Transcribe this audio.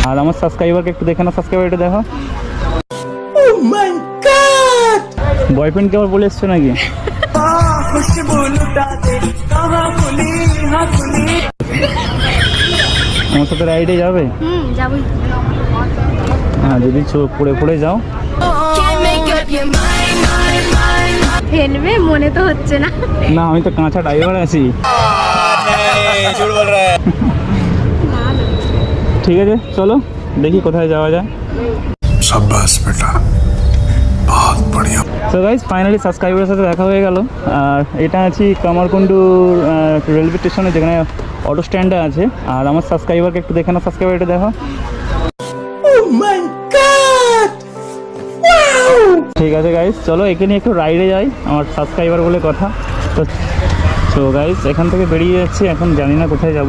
আর আমার সাবস্ক্রাইবারকে একটু দেখে না, সাবস্ক্রাইবার একটু দেখো। বয়ফ্রেন্ডকে আবার বলে এসছো নাকি? আমার সাথে রাইডে যাবে? যাবই। হ্যাঁ, যদি চোখ পড়ে যাও। ফেলবে মনে তো হচ্ছে না। না, আমি তো কাঁচা ড্রাইভার আছি। ঠিক আছে, চলো দেখি কোথায় যাওয়া যায়। शाबाश बेटा, बहुत बढ़िया। সো গাইজ, ফাইনালি সাবস্ক্রাইবারের সাথে দেখা হয়ে গেল। আর এটা আছি কামারকুণ্ডু রেলওয়ে স্টেশনে, যেখানে অটো স্ট্যান্ডে আছে। আর আমার সাবস্ক্রাইবারকে একটু দেখে না, সাবস্ক্রাইবার একটু দেখো। ঠিক আছে গাইজ, চলো এখানে একটু রাইডে যাই, আমার সাবস্ক্রাইবার বলে কথা। তো গাইজ, এখান থেকে বেরিয়ে যাচ্ছি, এখন জানি না কোথায় যাব।